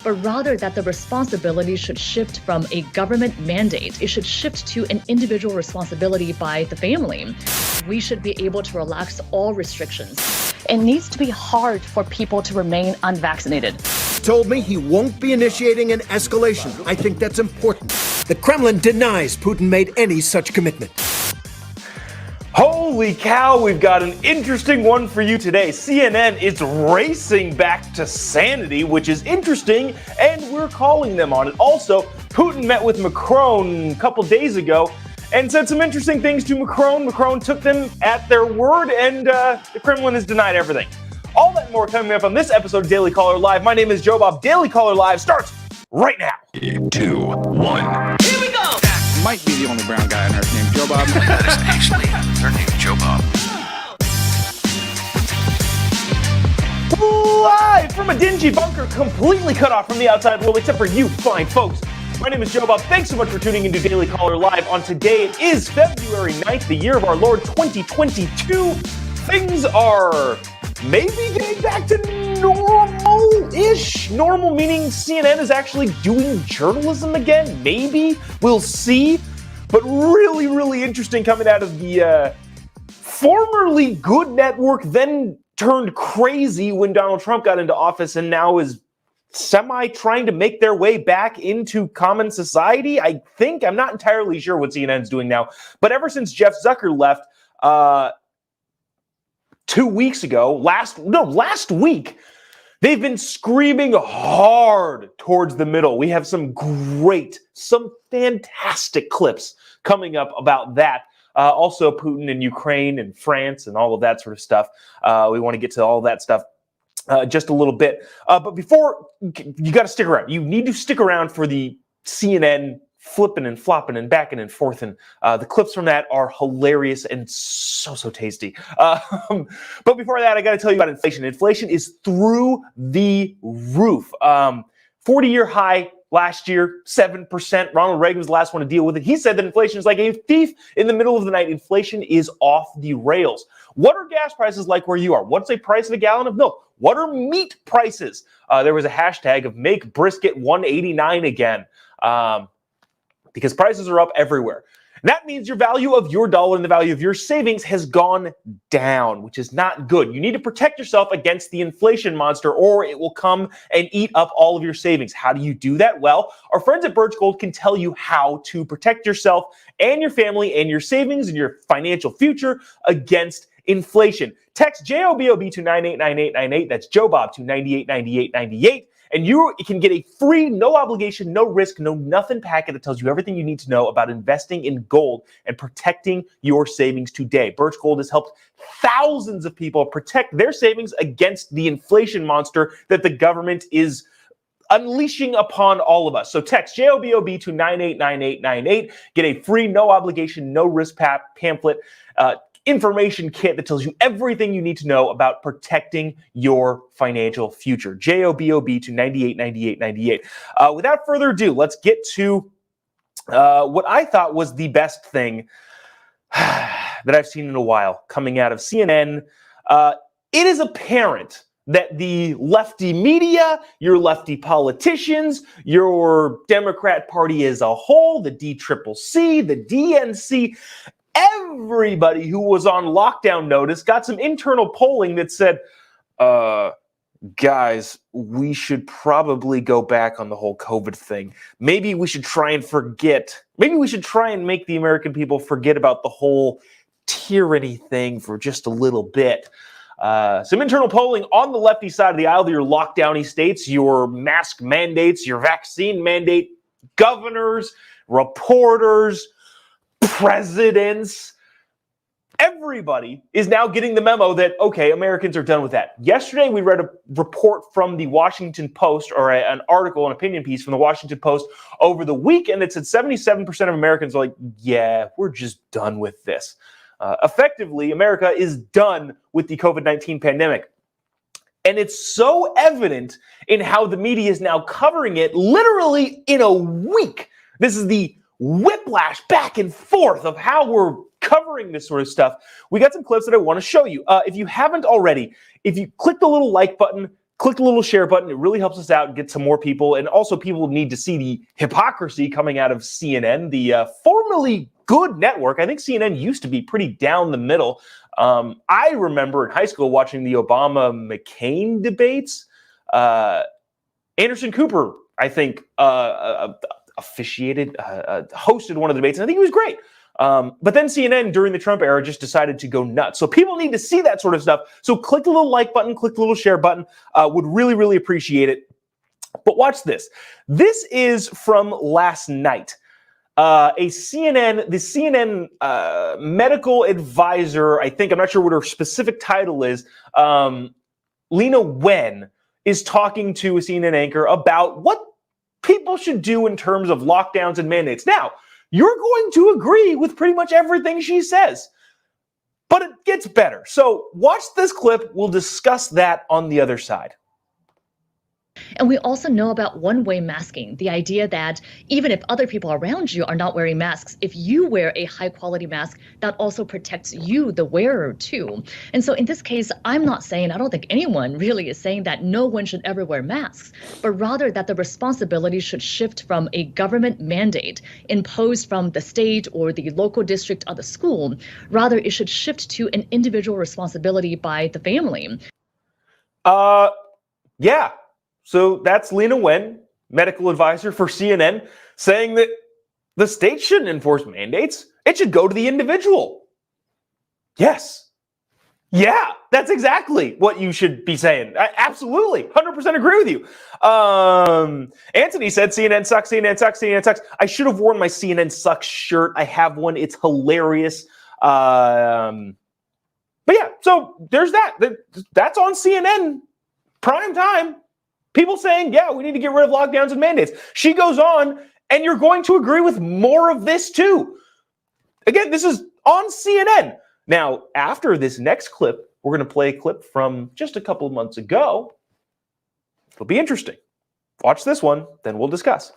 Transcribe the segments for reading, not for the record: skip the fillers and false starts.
but rather that the responsibility should shift from a government mandate. It should shift to an individual responsibility by the family. We should be able to relax all restrictions. It needs to be hard for people to remain unvaccinated. Told me he won't be initiating an escalation. I think that's important. The Kremlin denies Putin made any such commitment. Holy cow, we've got an interesting one for you today. CNN is racing back to Sanity, which is interesting, and we're calling them on it. Also, Putin met with Macron a couple days ago and said some interesting things to Macron. Macron took them at their word, and the Kremlin has denied everything. All that and more coming up on this episode of Daily Caller Live. My name is Jobob. Daily Caller Live starts right now. 2, 1. Here we go! Might be the only brown guy on earth named Jobob. That is actually their name, Jobob. Live from a dingy bunker, completely cut off from the outside world, except for you fine folks. My name is Jobob. Thanks so much for tuning into Daily Caller Live. On today, it is February 9th, the year of our Lord 2022. Things are maybe getting back to normal-ish. Normal meaning CNN is actually doing journalism again. Maybe. We'll see. But really, really interesting coming out of the formerly good network, then turned crazy when Donald Trump got into office and now is trying to make their way back into common society. I think. I'm not entirely sure what CNN's doing now. But ever since Jeff Zucker left, 2 weeks ago, last week, they've been screaming hard towards the middle. We have some fantastic clips coming up about that. Also, Putin and Ukraine and France and all of that sort of stuff. We want to get to all that stuff just a little bit. But before, you got to stick around. You need to stick around for the CNN flipping and flopping and backing and forth. And the clips from that are hilarious and so tasty. But before that, I got to tell you about inflation. Inflation is through the roof. 40-year high last year, 7%. Ronald Reagan was the last one to deal with it. He said that inflation is like a thief in the middle of the night. Inflation is off the rails. What are gas prices like where you are? What's a price of a gallon of milk? What are meat prices? There was a hashtag of make brisket 189 again. Because prices are up everywhere. And that means your value of your dollar and the value of your savings has gone down, which is not good. You need to protect yourself against the inflation monster, or it will come and eat up all of your savings. How do you do that? Well, our friends at Birch Gold can tell you how to protect yourself and your family and your savings and your financial future against inflation. Text JOBOB to 989898. That's Jobob to 989898. And you can get a free, no obligation, no risk, no nothing packet that tells you everything you need to know about investing in gold and protecting your savings today. Birch Gold has helped thousands of people protect their savings against the inflation monster that the government is unleashing upon all of us. So text JOBOB to 989898. Get a free, no obligation, no risk pamphlet, information kit that tells you everything you need to know about protecting your financial future. JOBOB to 989898. Without further ado, let's get to what I thought was the best thing that I've seen in a while coming out of CNN. It is apparent that the lefty media, your lefty politicians, your Democrat Party as a whole, the DCCC, the DNC, everybody who was on lockdown notice got some internal polling that said, guys, we should probably go back on the whole COVID thing. Maybe we should try and make the American people forget about the whole tyranny thing for just a little bit. Some internal polling on the lefty side of the aisle, your lockdowny states, your mask mandates, your vaccine mandate, governors, reporters, presidents, everybody is now getting the memo that, okay, Americans are done with that. Yesterday, we read a report from the Washington Post, or an article, an opinion piece from the Washington Post over the weekend that said 77% of Americans are like, yeah, we're just done with this. Effectively, America is done with the COVID-19 pandemic. And it's so evident in how the media is now covering it literally in a week. This is the whiplash back and forth of how we're covering this sort of stuff. We got some clips that I want to show you. If you haven't already, if you click the little like button, click the little share button. It really helps us out and get some more people. And also people need to see the hypocrisy coming out of CNN, the formerly good network. I think CNN used to be pretty down the middle. I remember in high school watching the Obama-McCain debates. Anderson Cooper, I think, officiated, hosted one of the debates, and I think he was great. But then CNN during the Trump era just decided to go nuts. So people need to see that sort of stuff. So click the little like button, click the little share button. Would really, really appreciate it. But watch this. This is from last night. The CNN medical advisor, I think, I'm not sure what her specific title is, Lena Wen, is talking to a CNN anchor about what people should do in terms of lockdowns and mandates. Now, you're going to agree with pretty much everything she says, but it gets better. So watch this clip. We'll discuss that on the other side. And we also know about one-way masking, the idea that even if other people around you are not wearing masks, if you wear a high-quality mask, that also protects you, the wearer, too. And so in this case, I'm not saying, I don't think anyone really is saying that no one should ever wear masks, but rather that the responsibility should shift from a government mandate imposed from the state or the local district of the school. Rather, it should shift to an individual responsibility by the family. Yeah. So that's Lena Wen, medical advisor for CNN, saying that the state shouldn't enforce mandates. It should go to the individual. Yes. Yeah, that's exactly what you should be saying. I absolutely, 100% agree with you. Anthony said CNN sucks, CNN sucks, CNN sucks. I should have worn my CNN sucks shirt. I have one. It's hilarious. But yeah, so there's that. That's on CNN prime time. People saying, yeah, we need to get rid of lockdowns and mandates. She goes on, and you're going to agree with more of this too. Again, this is on CNN. Now, after this next clip, we're going to play a clip from just a couple of months ago. It'll be interesting. Watch this one, then we'll discuss.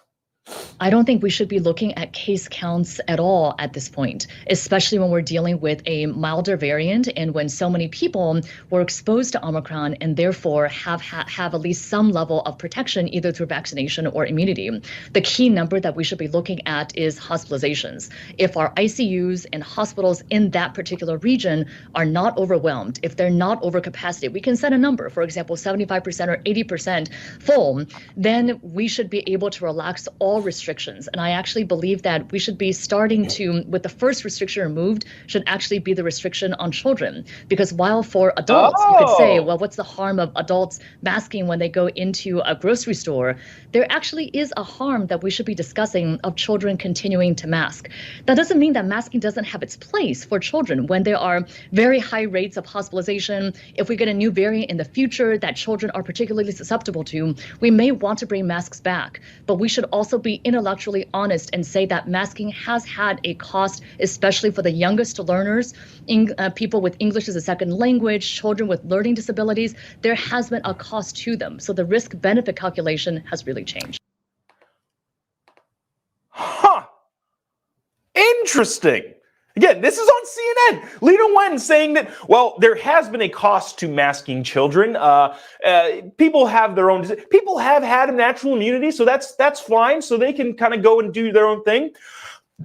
I don't think we should be looking at case counts at all at this point, especially when we're dealing with a milder variant and when so many people were exposed to Omicron and therefore have at least some level of protection either through vaccination or immunity. The key number that we should be looking at is hospitalizations. If our ICUs and hospitals in that particular region are not overwhelmed, if they're not over capacity, we can set a number, for example, 75% or 80% full, then we should be able to relax all restrictions. And I actually believe that we should be starting to, with the first restriction removed, should actually be the restriction on children. Because while for adults, you could say, well, what's the harm of adults masking when they go into a grocery store? There actually is a harm that we should be discussing of children continuing to mask. That doesn't mean that masking doesn't have its place for children when there are very high rates of hospitalization. If we get a new variant in the future that children are particularly susceptible to, we may want to bring masks back. But we should also be intellectually honest and say that masking has had a cost, especially for the youngest learners, people with English as a second language, children with learning disabilities. There has been a cost to them. So the risk-benefit calculation has really changed. Huh. Interesting. Again, this is on CNN. Lena Wen saying that, well, there has been a cost to masking children. People have their own, people have had a natural immunity, so that's fine. So they can kind of go and do their own thing.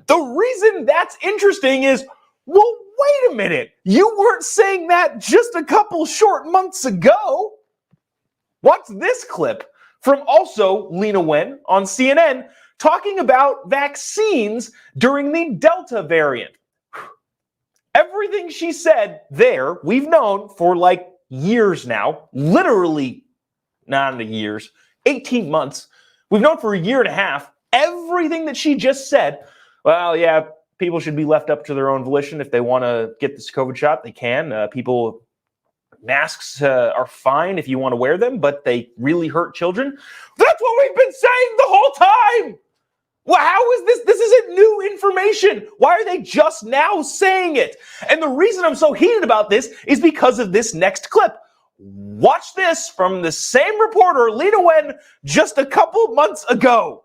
The reason that's interesting is, well, wait a minute. You weren't saying that just a couple short months ago. Watch this clip from also Lena Wen on CNN talking about vaccines during the Delta variant. Everything she said there, we've known for like years now, literally, not years, 18 months. We've known for a year and a half. Everything that she just said, well, yeah, people should be left up to their own volition. If they want to get this COVID shot, they can. Masks are fine if you want to wear them, but they really hurt children. That's what we've been saying the whole time. Well, how is this? This isn't new information. Why are they just now saying it? And the reason I'm so heated about this is because of this next clip. Watch this from the same reporter, Lena Wen, just a couple months ago.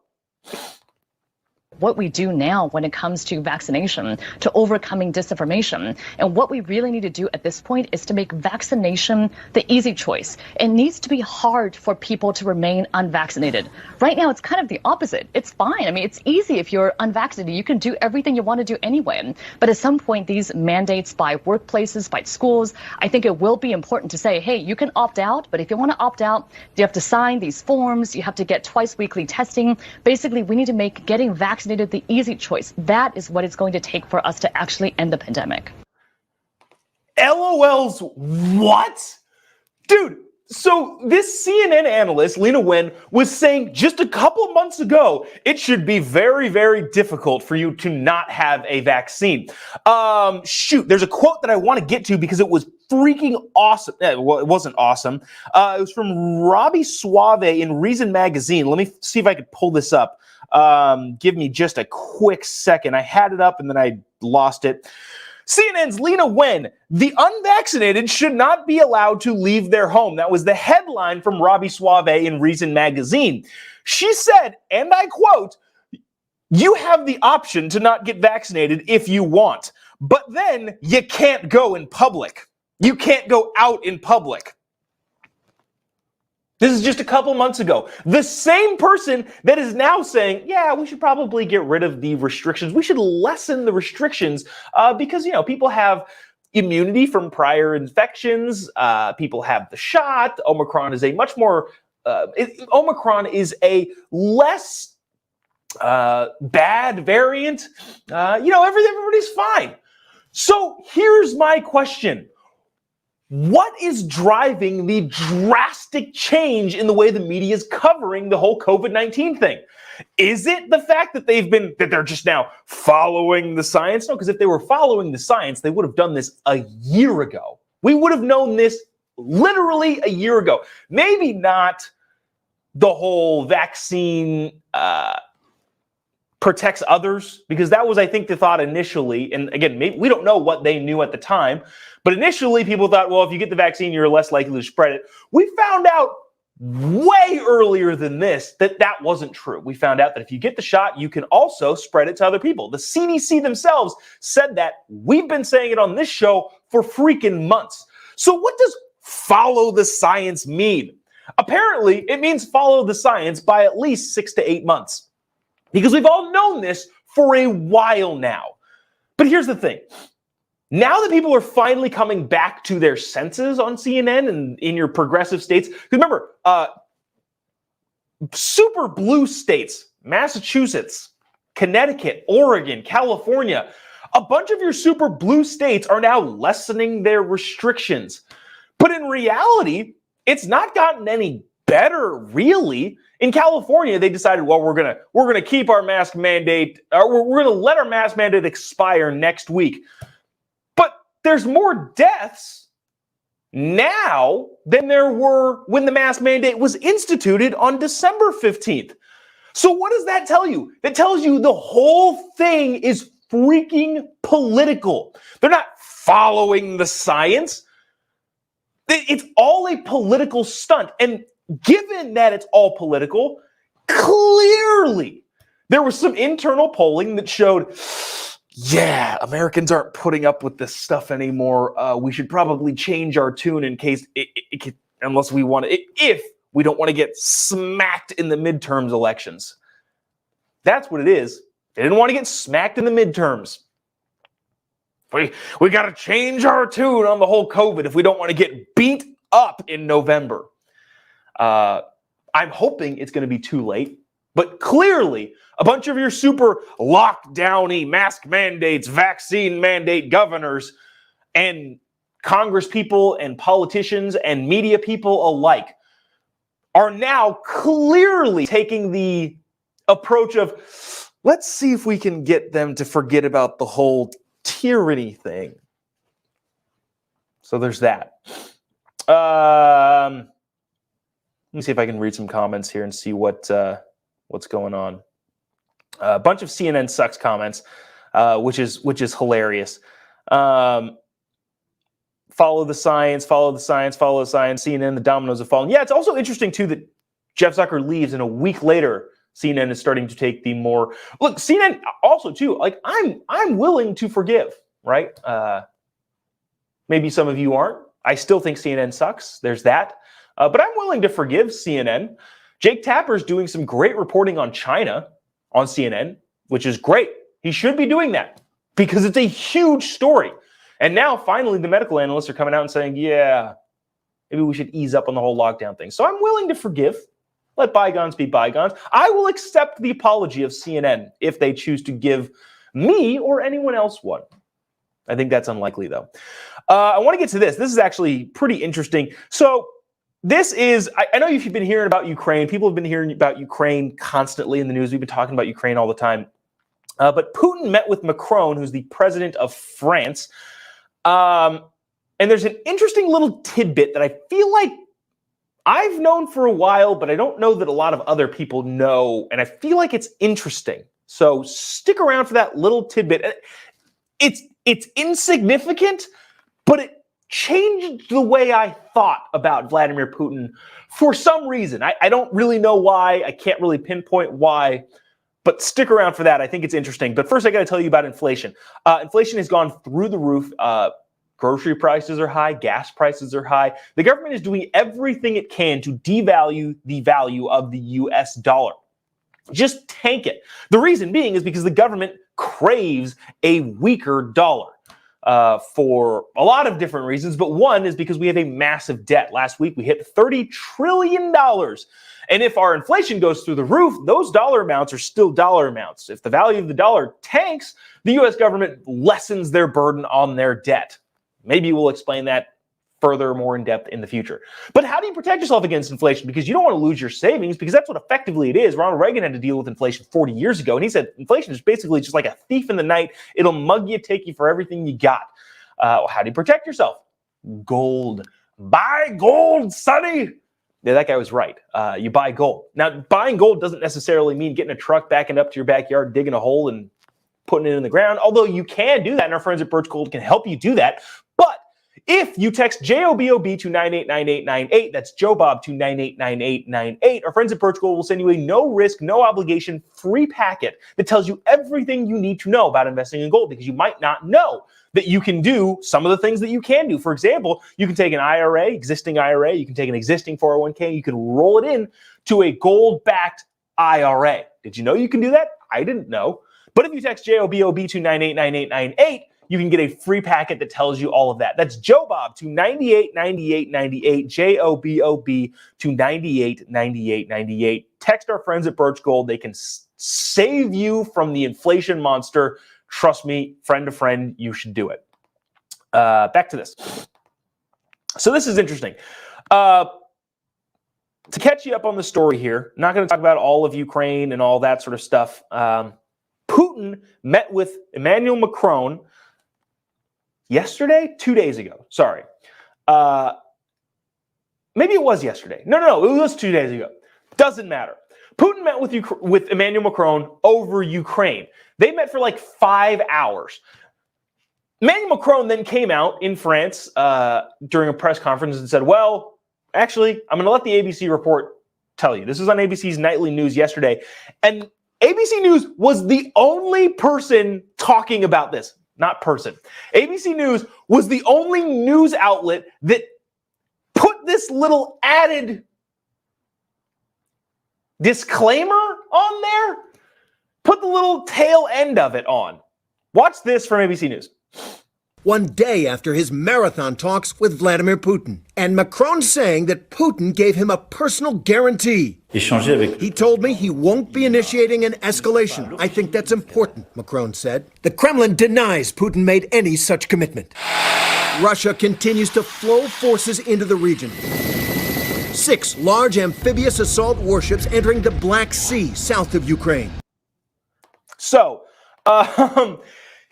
what we do now when it comes to vaccination, to overcoming disinformation. And what we really need to do at this point is to make vaccination the easy choice. It needs to be hard for people to remain unvaccinated. Right now, it's kind of the opposite. It's fine. I mean, it's easy if you're unvaccinated. You can do everything you want to do anyway. But at some point, these mandates by workplaces, by schools, I think it will be important to say, hey, you can opt out, but if you want to opt out, you have to sign these forms. You have to get twice weekly testing. Basically, we need to make getting vaccinated the easy choice. That is what it's going to take for us to actually end the pandemic. LOL's what? Dude, so this CNN analyst, Lena Wen, was saying just a couple months ago, it should be very, very difficult for you to not have a vaccine. Shoot, there's a quote that I want to get to because it was freaking awesome. Well, it wasn't awesome. It was from Robbie Suave in Reason Magazine. Let me see if I could pull this up. Give me just a quick second. I had it up and then I lost it. CNN's Lena Wen, the unvaccinated should not be allowed to leave their home. That was the headline from Robbie Suave in Reason Magazine. She said, and I quote, "You have the option to not get vaccinated if you want, but then you can't go in public. You can't go out in public." This is just a couple months ago. The same person that is now saying, yeah, we should probably get rid of the restrictions. We should lessen the restrictions because, you know, people have immunity from prior infections. People have the shot. Omicron is a much more, Omicron is a less bad variant. Everybody's fine. So here's my question. What is driving the drastic change in the way the media is covering the whole COVID-19 thing? Is it the fact that they're just now following the science? No, because if they were following the science, they would have done this a year ago. We would have known this literally a year ago. Maybe not the whole vaccine protects others, because that was, I think, the thought initially. And again, maybe we don't know what they knew at the time, but initially people thought, well, if you get the vaccine, you're less likely to spread it. We found out way earlier than this that wasn't true. We found out that if you get the shot, you can also spread it to other people. The CDC themselves said that. We've been saying it on this show for freaking months. So what does follow the science mean? Apparently, it means follow the science by at least 6 to 8 months. Because we've all known this for a while now. But here's the thing. Now that people are finally coming back to their senses on CNN and in your progressive states, because remember, super blue states, Massachusetts, Connecticut, Oregon, California, a bunch of your super blue states are now lessening their restrictions. But in reality, it's not gotten any better, really. In California, they decided, well, we're gonna keep our mask mandate, or we're gonna let our mask mandate expire next week. But there's more deaths now than there were when the mask mandate was instituted on December 15th. So what does that tell you? That tells you the whole thing is freaking political. They're not following the science. It's all a political stunt. And given that it's all political, clearly there was some internal polling that showed, yeah, Americans aren't putting up with this stuff anymore. We should probably change our tune in case, unless we want to, if we don't want to get smacked in the midterms elections. That's what it is. They didn't want to get smacked in the midterms. We got to change our tune on the whole COVID if we don't want to get beat up in November. I'm hoping it's going to be too late, but clearly a bunch of your super lockdowny mask mandates, vaccine mandate governors, and Congress people and politicians and media people alike are now clearly taking the approach of, let's see if we can get them to forget about the whole tyranny thing. So there's that. Let me see if I can read some comments here and see what's going on. A bunch of CNN sucks comments, which is hilarious. Follow the science, follow the science, follow the science. CNN, the dominoes have fallen. Yeah, it's also interesting too that Jeff Zucker leaves and a week later CNN is starting to take the more look. CNN also too. Like I'm willing to forgive, right? Maybe some of you aren't. I still think CNN sucks. There's that, but I'm willing to forgive CNN. Jake Tapper's doing some great reporting on China on CNN, which is great. He should be doing that because it's a huge story. And now finally the medical analysts are coming out and saying, yeah, maybe we should ease up on the whole lockdown thing. So I'm willing to forgive. Let bygones be bygones. I will accept the apology of CNN if they choose to give me or anyone else one. I think that's unlikely, though. I want to get to this. This is actually pretty interesting. So this is, I know you've been hearing about Ukraine. People have been hearing about Ukraine constantly in the news. We've been talking about Ukraine all the time. But Putin met with Macron, who's the president of France. And there's an interesting little tidbit that I feel like I've known for a while, but I don't know that a lot of other people know. And I feel like it's interesting. So stick around for that little tidbit. It's insignificant, but it changed the way I thought about Vladimir Putin for some reason. I don't really know why. I can't really pinpoint why, but stick around for that. I think it's interesting. But first, I got to tell you about inflation. Inflation has gone through the roof. Grocery prices are high. Gas prices are high. The government is doing everything it can to devalue the value of the U.S. dollar. Just tank it. The reason being is because the government craves a weaker dollar for a lot of different reasons, but one is because we have a massive debt. Last week, we hit $30 trillion. And if our inflation goes through the roof, those dollar amounts are still dollar amounts. If the value of the dollar tanks, the U.S. government lessens their burden on their debt. Maybe we'll explain that further, more in depth in the future. But how do you protect yourself against inflation? Because you don't want to lose your savings, because that's what effectively it is. Ronald Reagan had to deal with inflation 40 years ago, and he said inflation is basically just like a thief in the night. It'll mug you, take you for everything you got. How do you protect yourself? Gold. Buy gold, sonny. Yeah, that guy was right. You buy gold. Now, buying gold doesn't necessarily mean getting a truck, backing up to your backyard, digging a hole, and putting it in the ground, although you can do that, and our friends at Birch Gold can help you do that. But if you text JOBOB to 989898, that's Jobob to 989898, our friends at Birch Gold will send you a no-risk, no-obligation free packet that tells you everything you need to know about investing in gold, because you might not know that you can do some of the things that you can do. For example, you can take an IRA, existing IRA, you can take an existing 401k, you can roll it in to a gold-backed IRA. Did you know you can do that? I didn't know. But if you text JOBOB to 989898, you can get a free packet that tells you all of that. That's Jobob to 989898, JOBOB to 989898. Text our friends at Birch Gold. They can save you from the inflation monster. Trust me, friend to friend, you should do it. Back to this. So this is interesting. To catch you up on the story here, I'm not going to talk about all of Ukraine and all that sort of stuff. Putin met with Emmanuel Macron yesterday? 2 days ago. Sorry. Maybe it was yesterday. No, it was 2 days ago. Doesn't matter. Putin met with Emmanuel Macron over Ukraine. They met for like 5 hours. Emmanuel Macron then came out in France during a press conference and said, well, actually, I'm going to let the ABC report tell you. This was on ABC's nightly news yesterday. And ABC News was the only person talking about this. Not person. ABC News was the only news outlet that put this little added disclaimer on there. Put the little tail end of it on. Watch this from ABC News. One day after his marathon talks with Vladimir Putin, and Macron saying that Putin gave him a personal guarantee. He told me he won't be initiating an escalation. I think that's important, Macron said. The Kremlin denies Putin made any such commitment. Russia continues to flow forces into the region. 6 large amphibious assault warships entering the Black Sea south of Ukraine. So,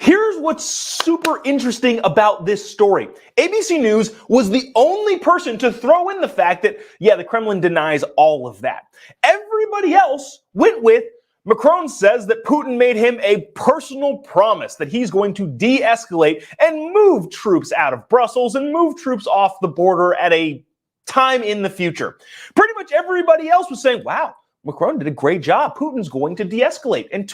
here's what's super interesting about this story. ABC News was the only person to throw in the fact that, yeah, the Kremlin denies all of that. Everybody else went with, Macron says that Putin made him a personal promise that he's going to de-escalate and move troops out of Brussels and move troops off the border at a time in the future. Pretty much everybody else was saying, wow, Macron did a great job. Putin's going to de-escalate, and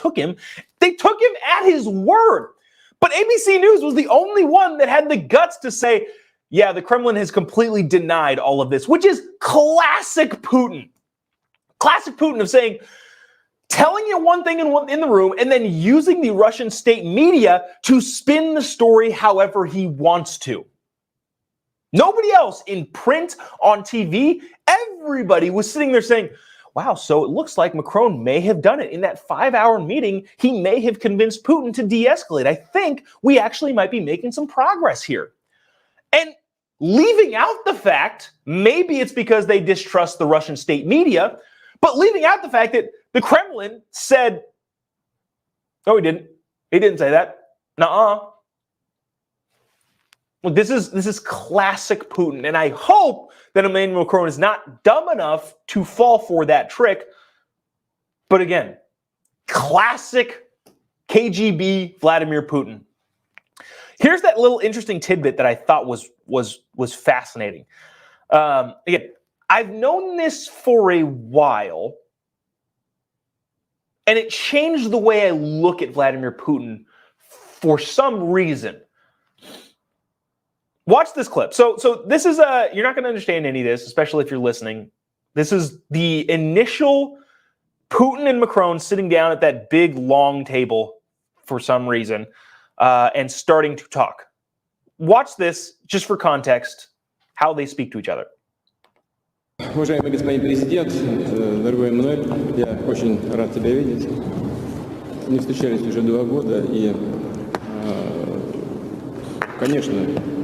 they took him at his word. But ABC News was the only one that had the guts to say, yeah, the Kremlin has completely denied all of this, which is classic Putin. Classic Putin of saying, telling you one thing in the room and then using the Russian state media to spin the story however he wants to. Nobody else in print, on TV, everybody was sitting there saying, wow, so it looks like Macron may have done it. In that 5-hour meeting, he may have convinced Putin to de-escalate. I think we actually might be making some progress here. And leaving out the fact, maybe it's because they distrust the Russian state media, but leaving out the fact that the Kremlin said, no, he didn't. He didn't say that. Nuh-uh. Well, this is classic Putin, and I hope that Emmanuel Macron is not dumb enough to fall for that trick. But again, classic KGB Vladimir Putin. Here's that little interesting tidbit that I thought was fascinating. Again, I've known this for a while, and it changed the way I look at Vladimir Putin for some reason. Watch this clip. So this is you're not going to understand any of this, especially if you're listening. This is the initial Putin and Macron sitting down at that big long table for some reason and starting to talk. Watch this just for context, how they speak to each other. Уважаемый господин президент, дорогой Эммануэль, я очень рад тебя видеть. Не встречались уже 2 года, и, конечно,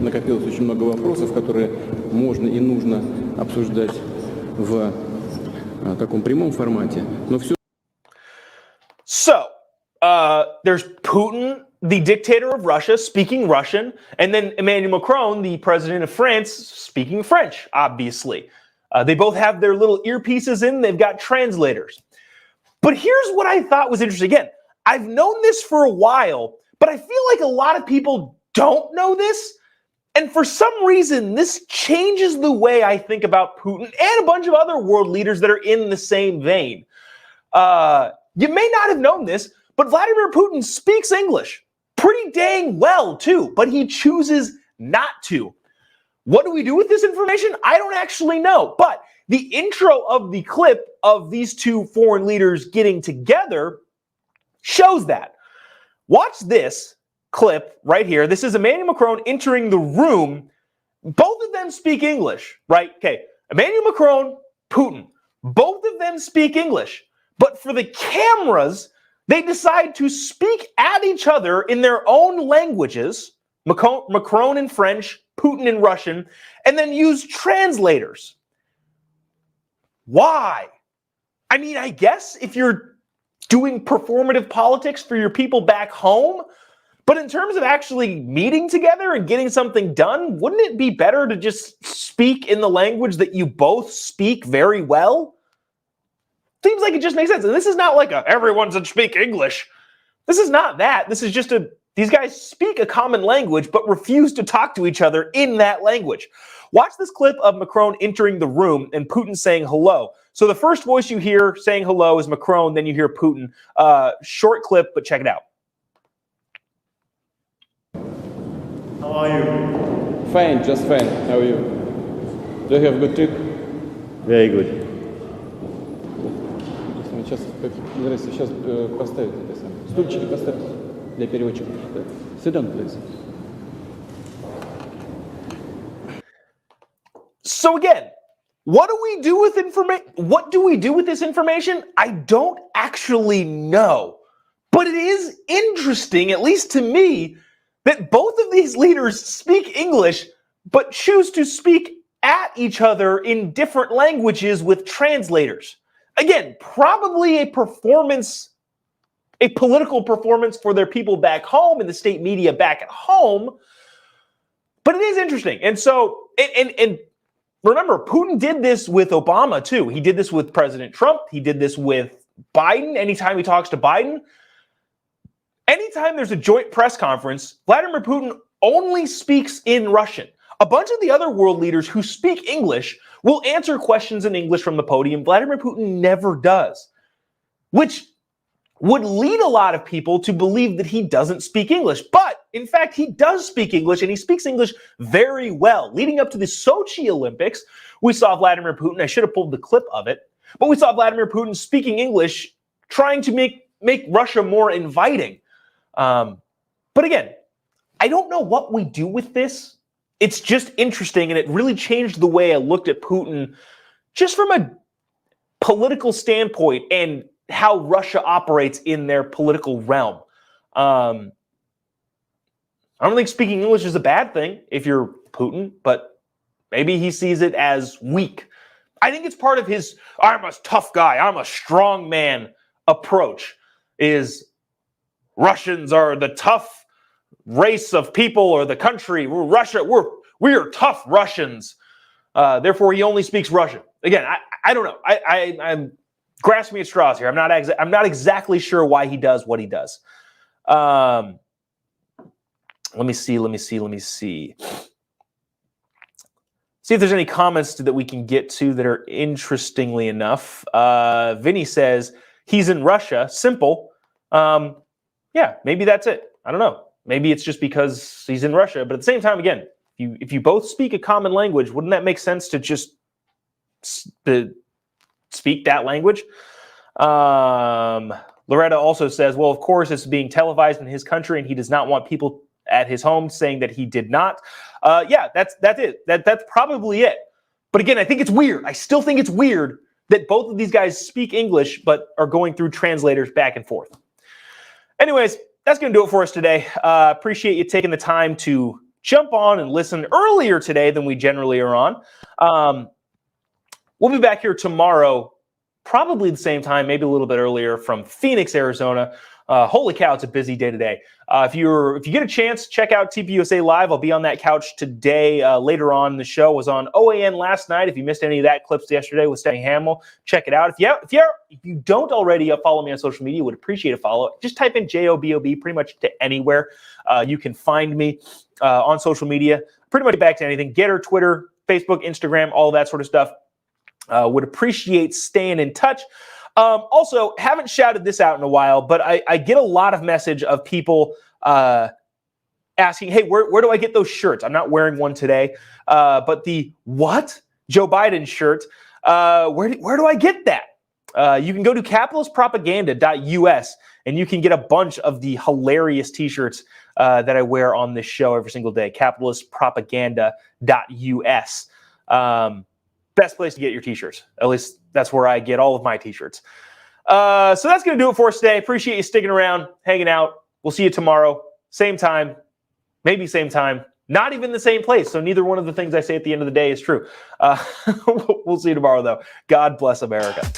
накопилось очень много вопросов, которые можно и нужно обсуждать в таком прямом формате. Но все. So, there's Putin, the dictator of Russia, speaking Russian, and then Emmanuel Macron, the president of France, speaking French, obviously. They both have their little earpieces in. They've got translators. But here's what I thought was interesting. Again, I've known this for a while, but I feel like a lot of people don't know this. And for some reason, this changes the way I think about Putin and a bunch of other world leaders that are in the same vein. You may not have known this, but Vladimir Putin speaks English pretty dang well, too, but he chooses not to. What do we do with this information? I don't actually know. But the intro of the clip of these two foreign leaders getting together shows that. Watch this clip right here. This is Emmanuel Macron entering the room. Both of them speak English, right? Okay, Emmanuel Macron, Putin. Both of them speak English. But for the cameras, they decide to speak at each other in their own languages, Macron in French, Putin in Russian, and then use translators. Why? I mean, I guess if you're doing performative politics for your people back home, but in terms of actually meeting together and getting something done, wouldn't it be better to just speak in the language that you both speak very well? Seems like it just makes sense. And this is not like everyone should speak English. This is not that. This is just these guys speak a common language, but refuse to talk to each other in that language. Watch this clip of Macron entering the room and Putin saying hello. So the first voice you hear saying hello is Macron, then you hear Putin. Short clip, but check it out. How are you? Fine, just fine. How are you? Do you have a good trip? Very good. Сейчас поставить это самое. Стульчики поставить для переводчика. Sit down, please. So again, what do we do with What do we do with this information? I don't actually know. But it is interesting, at least to me, that both of these leaders speak English, but choose to speak at each other in different languages with translators. Again, probably a political performance for their people back home and the state media back at home. But it is interesting. And so, and remember, Putin did this with Obama too. He did this with President Trump. He did this with Biden. Anytime he talks to Biden, anytime there's a joint press conference, Vladimir Putin only speaks in Russian. A bunch of the other world leaders who speak English will answer questions in English from the podium. Vladimir Putin never does, which would lead a lot of people to believe that he doesn't speak English. But in fact, he does speak English, and he speaks English very well. Leading up to the Sochi Olympics, we saw Vladimir Putin. I should have pulled the clip of it, but we saw Vladimir Putin speaking English, trying to make Russia more inviting. But again, I don't know what we do with this. It's just interesting, and it really changed the way I looked at Putin just from a political standpoint and how Russia operates in their political realm. I don't think speaking English is a bad thing if you're Putin, but maybe he sees it as weak. I think it's part of his "I'm a tough guy, I'm a strong man" approach. Is Russians are the tough race of people or the country. We are tough Russians. Therefore, he only speaks Russian. Again, I don't know. I'm grasping at straws here. I'm not exactly sure why he does what he does. Let me see. See if there's any comments that we can get to that are interestingly enough. Vinny says he's in Russia. Simple. Yeah, maybe that's it. I don't know. Maybe it's just because he's in Russia. But at the same time, again, if you both speak a common language, wouldn't that make sense to just speak that language? Loretta also says, well, of course, it's being televised in his country, and he does not want people at his home saying that he did not. Yeah, that's it. That's probably it. But again, I think it's weird. I still think it's weird that both of these guys speak English, but are going through translators back and forth. Anyways, that's going to do it for us today. Appreciate you taking the time to jump on and listen earlier today than we generally are on. We'll be back here tomorrow, probably the same time, maybe a little bit earlier, from Phoenix, Arizona. Holy cow, it's a busy day today. If you get a chance, check out TPUSA Live. I'll be on that couch today. Later on, the show was on OAN last night. If you missed any of that clips yesterday with Stephanie Hamill, check it out. If you don't already follow me on social media, would appreciate a follow. Just type in JOBOB pretty much to anywhere. You can find me on social media. Pretty much back to anything. Getter, Twitter, Facebook, Instagram, all that sort of stuff. Would appreciate staying in touch. Also, haven't shouted this out in a while, but I get a lot of message of people asking, hey, where do I get those shirts? I'm not wearing one today, but the what? Joe Biden shirt, where do I get that? You can go to capitalistpropaganda.us, and you can get a bunch of the hilarious T-shirts that I wear on this show every single day, capitalistpropaganda.us. Best place to get your T-shirts. At least that's where I get all of my T-shirts. So that's going to do it for us today. Appreciate you sticking around, hanging out. We'll see you tomorrow. Same time, maybe same time, not even the same place. So neither one of the things I say at the end of the day is true. We'll see you tomorrow, though. God bless America.